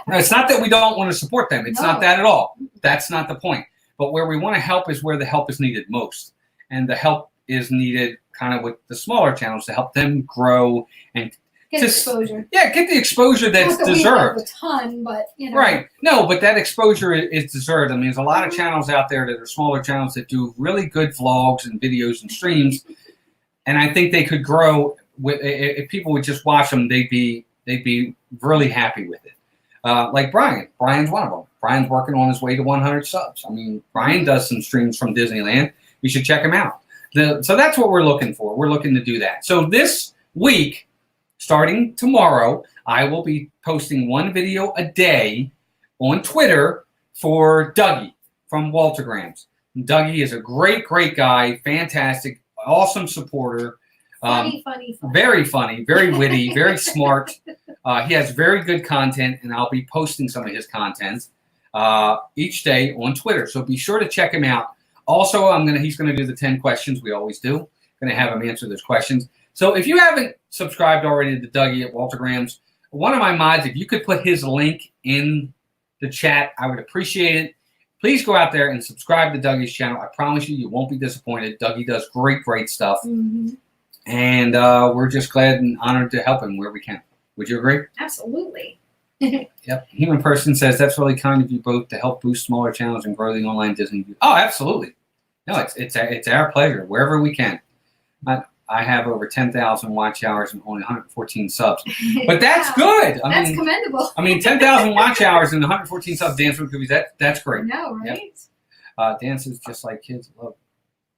No, it's not that we don't want to support them. It's not that at all. That's not the point. But where we want to help is where the help is needed most. And the help is needed kind of with the smaller channels to help them grow and get exposure. Yeah, get the exposure that's deserved. We have a ton, but Right. No, but that exposure is deserved. I mean, there's a lot of channels out there that are smaller channels that do really good vlogs and videos and streams, and I think they could grow. If people would just watch them, they'd be really happy with it. Like Brian. Brian's one of them. Brian's working on his way to 100 subs. I mean, Brian does some streams from Disneyland. You should check him out. So that's what we're looking for. We're looking to do that. So this week, starting tomorrow, I will be posting one video a day on Twitter for Dougie from Waltergrams. Dougie is a great guy, fantastic, awesome supporter. Funny. Very funny, very witty, very smart. He has very good content, and I'll be posting some of his content each day on Twitter. So be sure to check him out. Also, he's gonna do the 10 questions we always do. Gonna have him answer those questions. So if you haven't subscribed already to Dougie at Waltergrams, one of my mods, if you could put his link in the chat, I would appreciate it. Please go out there and subscribe to Dougie's channel. I promise you won't be disappointed. Dougie does great stuff. Mm-hmm. And we're just glad and honored to help him where we can. Would you agree? Absolutely. Yep. Human Person says, that's really kind of you both to help boost smaller channels and grow the online Disney. Oh, absolutely. No, it's our pleasure, wherever we can. I have over 10,000 watch hours and only 114 subs. But that's good. That's commendable. 10,000 watch hours and 114 subs, Dance with Goofies, that's great. No, right? Yep. Dance is just like kids love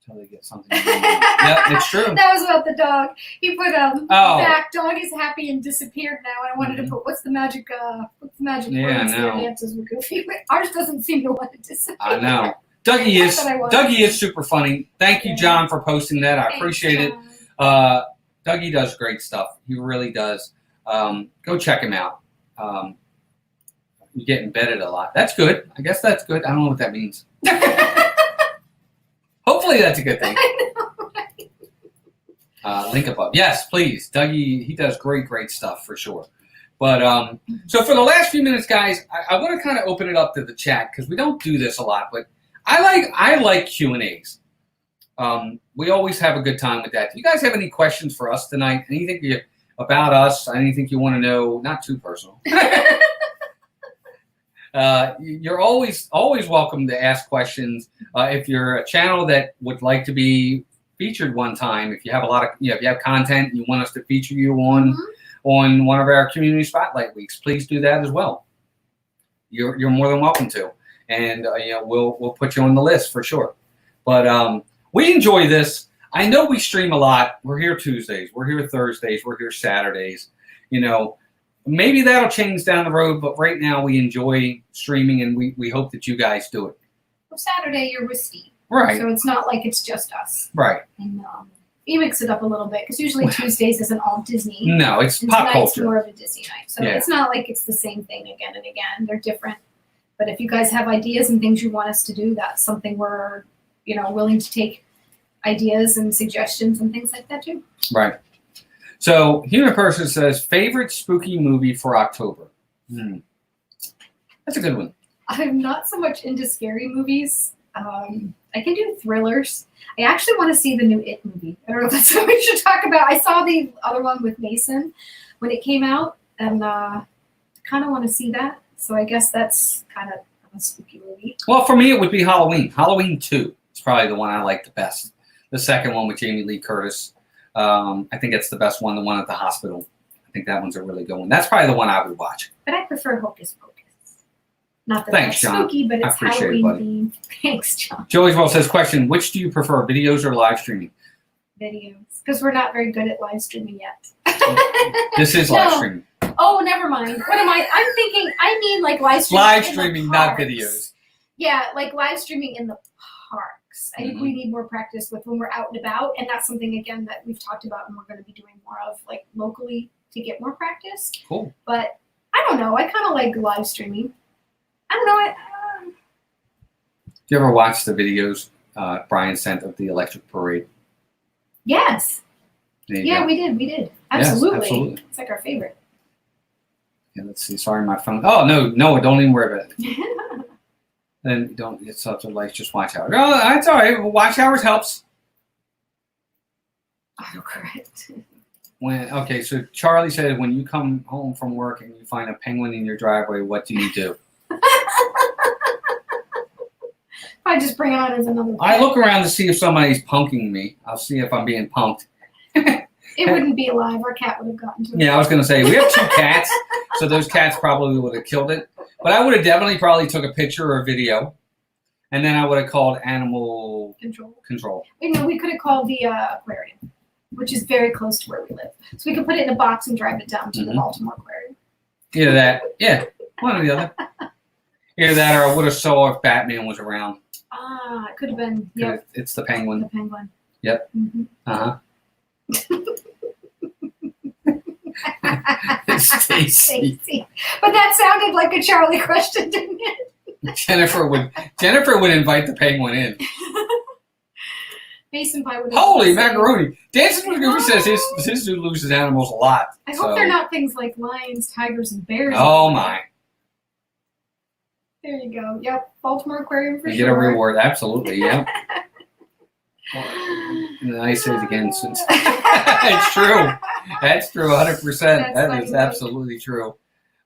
until they get something. Yeah, it's true. That was about the dog. He put back, dog is happy and disappeared now. And I wanted to put, what's the magic words there? Dances with Goofy. Ours doesn't seem to want to disappear. I know. Dougie is super funny. Thank you, John, for posting that. I appreciate it. Dougie does great stuff. He really does. Go check him out. You get embedded a lot. That's good. I guess that's good. I don't know what that means. Hopefully that's a good thing. I know, right? Link above. Yes, please. Dougie, he does great stuff for sure. But so for the last few minutes, guys, I want to kind of open it up to the chat because we don't do this a lot, but I like Q&As. We always have a good time with that. Do you guys have any questions for us tonight? Anything about us? Anything you want to know? Not too personal. You're always welcome to ask questions. If you're a channel that would like to be featured one time, if you have if you have content and you want us to feature you on one of our community spotlight weeks, please do that as well. You're more than welcome to, and we'll put you on the list for sure. But we enjoy this. I know we stream a lot. We're here Tuesdays. We're here Thursdays. We're here Saturdays. Maybe that'll change down the road, but right now we enjoy streaming, and we hope that you guys do it. Well, Saturday you're with Steve. Right. So it's not like it's just us. Right. And you mix it up a little bit, because usually Tuesdays isn't all Disney. No, it's pop culture. Tonight's more of a Disney night. So it's not like it's the same thing again and again. They're different. But if you guys have ideas and things you want us to do, that's something we're, willing to take ideas and suggestions and things like that too. Right. So Human Person says, favorite spooky movie for October. That's a good one. I'm not so much into scary movies. I can do thrillers. I actually want to see the new It movie. I don't know if that's what we should talk about. I saw the other one with Mason when it came out, and kind of want to see that. So I guess that's kind of a spooky movie. Well, for me, it would be Halloween. Halloween 2 is probably the one I like the best. The second one with Jamie Lee Curtis. I think it's the best one, the one at the hospital. I think that one's a really good one. That's probably the one I would watch. But I prefer Hocus Pocus. Not that Thanks, that's spooky, but it's Halloween themed. Thanks, John. Joey's World says, question, which do you prefer, videos or live streaming? videos, because we're not very good at live streaming yet. This is live streaming. Oh, never mind. What am I? I'm thinking. I mean, like live streaming. Live streaming, not videos. Yeah, like live streaming in the parks. I think we need more practice with when we're out and about, and that's something again that we've talked about, and we're going to be doing more of, like locally, to get more practice. Cool. But I don't know. I kind of like live streaming. I don't know. Do you ever watch the videos Brian sent of the electric parade? Yes. Yeah, we did. Absolutely. Yes, absolutely. It's like our favorite. Yeah, let's see. Sorry, my phone. Oh, no, don't even worry about it. Then don't get such a lights, just watch hours. Oh, that's all right. Watch hours helps. Autocorrect. So Charlie said, when you come home from work and you find a penguin in your driveway, what do you do? I just bring it on as another pet. I look around to see if somebody's punking me. I'll see if I'm being punked. It wouldn't be alive. Our cat would have gotten to it. Yeah, I was going to say, we have 2 cats, so those cats probably would have killed it. But I would have definitely probably took a picture or a video, and then I would have called animal control. You know, we could have called the aquarium, which is very close to where we live. So we could put it in a box and drive it down to the Baltimore aquarium. Either that, yeah, one or the other. Either that, or I would have saw if Batman was around. Ah, it could have been. Yeah, it's the penguin. The penguin. Yep. Mm-hmm. Stacy. But that sounded like a Charlie question, didn't it? Jennifer would invite the penguin in. Mason Pie would. Holy macaroni! Dancing with Goofy says his zoo loses animals a lot. I hope they're not things like lions, tigers, and bears. Oh my! There you go. Yep, Baltimore Aquarium for sure. You get a reward, absolutely. Yep. And I say it again since it's true. That's true, 100%. That is absolutely true.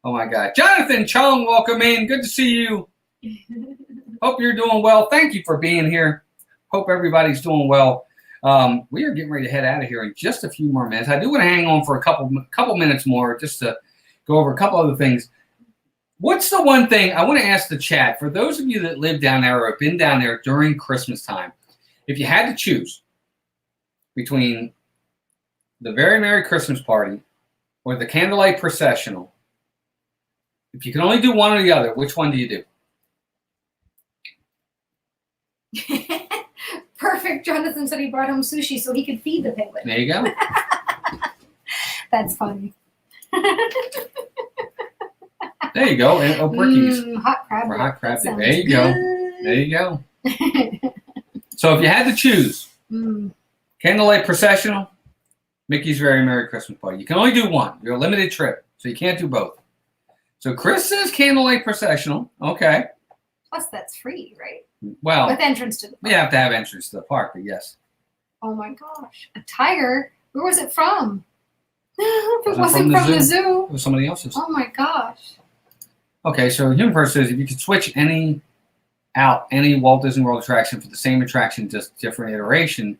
Oh my God, Jonathan Chung, welcome in. Good to see you. Hope you're doing well. Thank you for being here. Hope everybody's doing well. We are getting ready to head out of here in just a few more minutes. I do want to hang on for a couple minutes more just to go over a couple other things. What's the one thing I want to ask the chat, for those of you that live down there or have been down there during Christmas time, if you had to choose between the Very Merry Christmas Party or the Candlelight Processional, if you can only do one or the other, which one do you do? Perfect. Jonathan said he brought home sushi so he could feed the penguin. There you go. That's funny. There you go. And Brickies. Hot crab. For hot crab. There you go. There you go. So if you had to choose Candlelight Processional, Mickey's Very Merry Christmas Party, you can only do one. You're a limited trip, so you can't do both. So Chris says Candlelight Processional. Okay. Plus, that's free, right? Well, with entrance to the park. You have to have entrance to the park, but yes. Oh my gosh. A tiger? Where was it from? If it wasn't from the zoo. It was somebody else's. Oh my gosh. Okay, so Universe says if you could switch any Walt Disney World attraction for the same attraction, just different iteration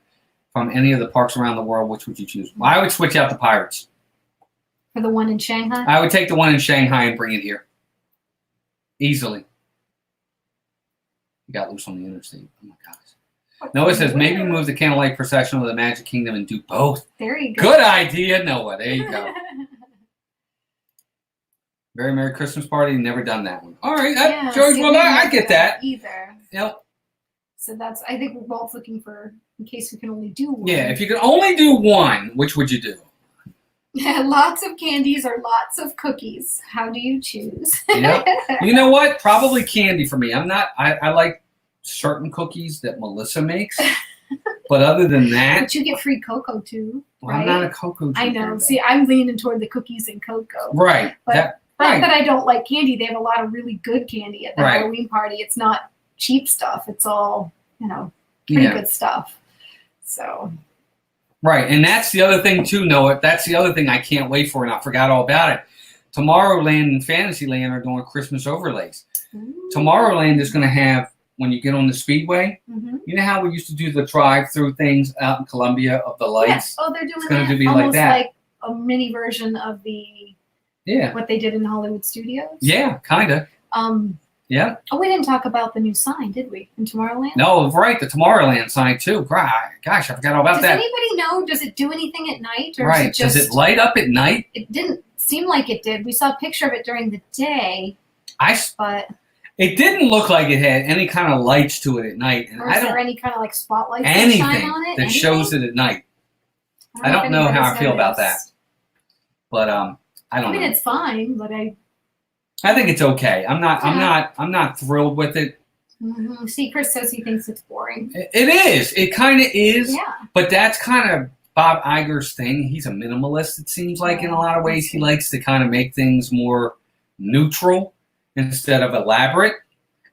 from any of the parks around the world, which would you choose? Well, I would switch out the Pirates. For the one in Shanghai? I would take the one in Shanghai and bring it here. Easily. You got loose on the interstate. Oh my gosh. Noah says maybe move the Candlelight Processional to the Magic Kingdom and do both. There you go. Good idea, Noah. There you go. Very Merry Christmas Party. Never done that one. All right. George, well, I get that. Either. Yep. So that's, I think we're both looking for, in case we can only do one. Yeah, if you could only do one, which would you do? Lots of candies or lots of cookies. How do you choose? Yep. You know what? Probably candy for me. I like certain cookies that Melissa makes. But other than that. But you get free cocoa too, right? I'm not a cocoa drinker. I know. See, I'm leaning toward the cookies and cocoa. Right. But not that I don't like candy. They have a lot of really good candy at the Halloween party. It's not cheap stuff. It's all, pretty good stuff. So. Right. And that's the other thing too, Noah. That's the other thing I can't wait for, and I forgot all about it. Tomorrowland and Fantasyland are doing Christmas overlays. Ooh. Tomorrowland is going to have, when you get on the Speedway, you know how we used to do the drive-through things out in Columbia of the lights? Yes. Oh, they're doing it's going to be almost like that. Like a mini version of what they did in Hollywood Studios. Yeah, kind of. Yeah. Oh, we didn't talk about the new sign, did we? In Tomorrowland? No, right. The Tomorrowland sign too. Gosh, I forgot all about that. Does anybody know? Does it do anything at night, or right? is it just, does it light up at night? It didn't seem like it did. We saw a picture of it during the day. But it didn't look like it had any kind of lights to it at night. And or is there any kind of like spotlights anything that shine on it? that shows it at night. I don't know how I feel about that. But I don't know. I mean, it's fine, but I think it's okay. I'm not thrilled with it. Mm-hmm. See, Chris says he thinks it's boring. It is. It kind of is. Yeah. But that's kind of Bob Iger's thing. He's a minimalist, it seems like, in a lot of ways. He likes to kind of make things more neutral instead of elaborate.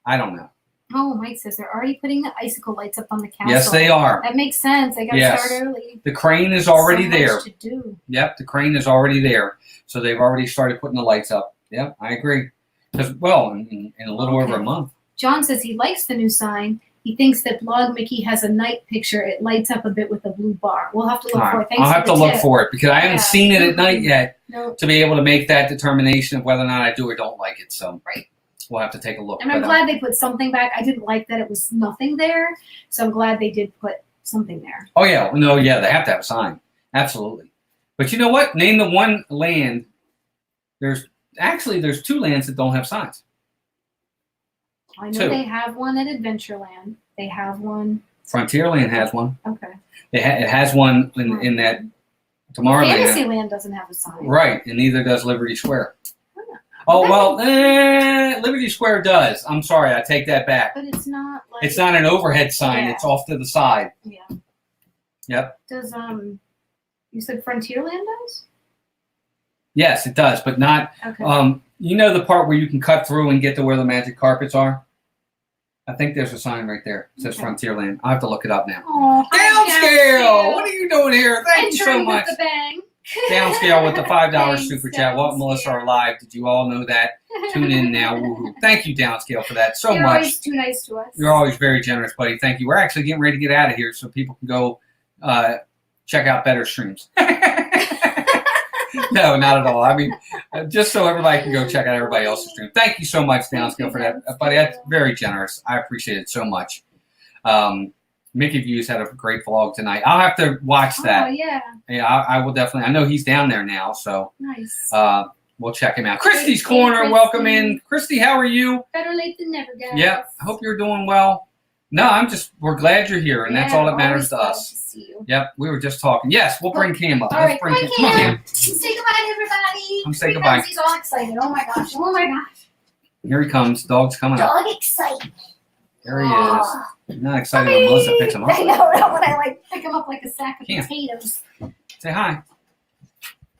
I don't know. Oh, Mike says they're already putting the icicle lights up on the castle. Yes, they are. That makes sense. They got to start early. The crane is already there. Much to do. Yep, the crane is already there. So they've already started putting the lights up. Yep, I agree. Because, well, in a little over a month. John says he likes the new sign. He thinks that Blog Mickey has a night picture. It lights up a bit with a blue bar. We'll have to look for it. Thanks I'll have to look for it because I haven't seen it at night yet to be able to make that determination of whether or not I do or don't like it. So we'll have to take a look. And I'm glad they put something back. I didn't like that it was nothing there. So I'm glad they did put something there. Oh, yeah. No, yeah, they have to have a sign. Absolutely. But you know what? Name the one land. There's two lands that don't have signs. I know they have one at Adventureland. They have one. Frontierland has one. Okay. It has one in that Tomorrowland. Fantasyland doesn't have a sign. Right, and neither does Liberty Square. Oh, well, Liberty Square does. I'm sorry, I take that back. But it's not like... It's not an overhead sign. It's off to the side. Yeah. Yep. Does, you said Frontierland does? Yes, it does, but not... Okay. You know the part where you can cut through and get to where the magic carpets are? I think there's a sign right there. It says Frontierland. I'll have to look it up now. Oh, Downscale! What are you doing here? Thank you so much. With the bang. Downscale with the $5 super chat. Well, Melissa are live. Did you all know that? Tune in now. Woo-hoo. Thank you, Downscale, for that so much. You're always too nice to us. You're always very generous, buddy. Thank you. We're actually getting ready to get out of here so people can go check out better streams. No, not at all. I mean, just so everybody can go check out everybody else's stream. Thank you so much, Downscale, for that. Buddy, that's very generous. I appreciate it so much. Mickey Views had a great vlog tonight. I'll have to watch that. Oh, yeah. Yeah, I will definitely. I know he's down there now, so nice. We'll check him out. Christy's Corner, Christy. Welcome in. Christy, how are you? Better late than never, guys. Yeah, I hope you're doing well. No, we're glad you're here, and that's all that matters to us. To see you. Yep, we were just talking. Yes, we'll bring Cam up. All right, bring Cam. Come on, Cam. Say goodbye to everybody. I'm saying goodbye. He's all excited. Oh my gosh. Oh my gosh. Here he comes. Dog's coming up. Dog excitement. There he is. He's not excited when Melissa picks him up. I know, not when I pick him up like a sack of potatoes. Say hi.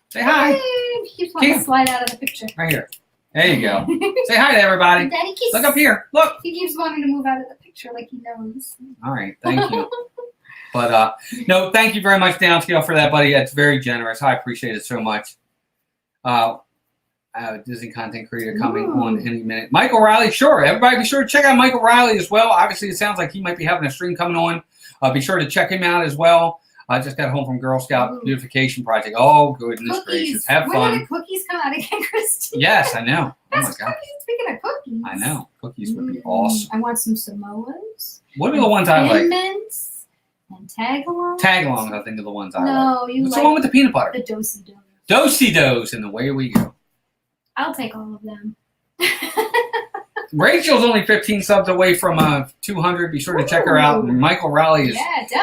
Say hi. He keeps wanting to slide out of the picture. Right here. There you go. Say hi to everybody. Daddy keeps, look up here. Look. He keeps wanting to move out of the picture like he knows. All right. Thank you. But, no, thank you very much, Downscale, for that, buddy. That's very generous. I appreciate it so much. Disney content creator coming on any minute. Mike O'Reilly, sure. Everybody be sure to check out Mike O'Reilly as well. Obviously, it sounds like he might be having a stream coming on. Be sure to check him out as well. I just got home from Girl Scout Beautification Project. Oh, goodness gracious. Have fun. When did the cookies come out again, Christy? Yes, I know. Oh, my God. Cookies. Speaking of cookies. I know. Cookies would be awesome. I want some Samoas. What are the ones I like? Mints and tagalongs. Tagalongs, I think, are the ones I like. No, you What's like the one with the peanut butter? The do-si-dos. Do-si-dos, and away we go. I'll take all of them. Rachel's only 15 subs away from 200. Be sure to check her out. And Michael Raleigh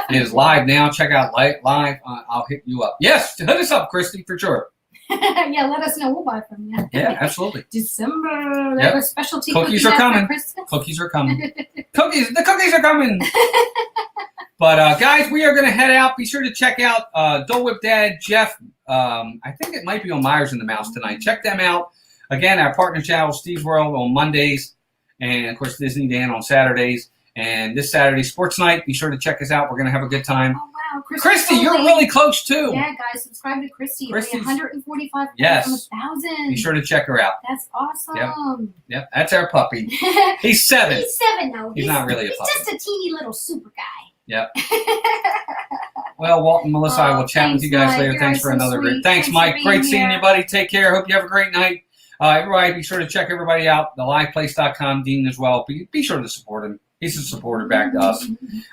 is live now. Check out live. I'll hit you up. Yes, hit us up, Christy, for sure. Yeah, let us know. We'll buy from you. Yeah, absolutely. December. They have a specialty cookies are coming. Cookies are coming. The cookies are coming. But guys, we are going to head out. Be sure to check out Dole Whip Dad, Jeff. I think it might be on Myers and the Mouse tonight. Check them out. Again, our partner channel, Steve's World, on Mondays. And, of course, Disney Dan on Saturdays. And this Saturday, Sports Night. Be sure to check us out. We're going to have a good time. Oh, wow. Christy, you're really close, too. Yeah, guys, subscribe to Christy. 145 yes. from 1,000. Be sure to check her out. That's awesome. Yep. That's our puppy. He's 7. He's 7 now. He's not really a puppy. He's just a teeny little super guy. Yep. Well, Walt and Melissa, I will chat with you guys later. Thanks for another great. Thanks, Mike. Great seeing you, buddy. Take care. Hope you have a great night. Everybody, be sure to check everybody out. TheLivePlace.com, Dean as well. Be sure to support him. He's a supporter back to us.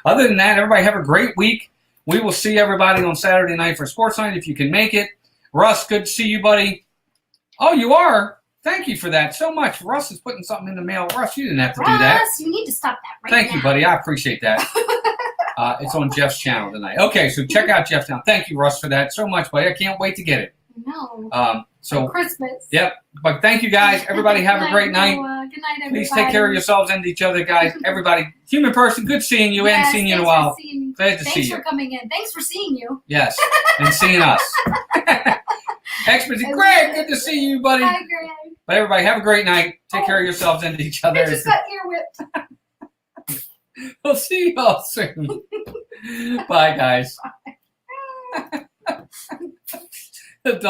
Other than that, everybody have a great week. We will see everybody on Saturday night for Sports Night if you can make it. Russ, good to see you, buddy. Oh, you are? Thank you for that so much. Russ is putting something in the mail. Russ, you didn't have to do that. Russ, you need to stop that right Thank now. you, buddy. I appreciate that. It's on Jeff's channel tonight. Okay, so check out Jeff's channel. Thank you, Russ, for that so much, buddy. I can't wait to get it. No. So Christmas. Yep. But thank you, guys. Everybody have a great night. Good night, everybody. Please take care of yourselves and each other, guys. Everybody, human person, good seeing you. Yes, and seeing you in a while. Glad to see you. Thanks for coming in. Thanks for seeing you. Yes, and seeing us. Experts, Greg, good to see you, buddy. Hi, Greg. But everybody, have a great night. Take care of yourselves and each other. I just got ear whipped. We'll see you all soon. Bye, guys. The dog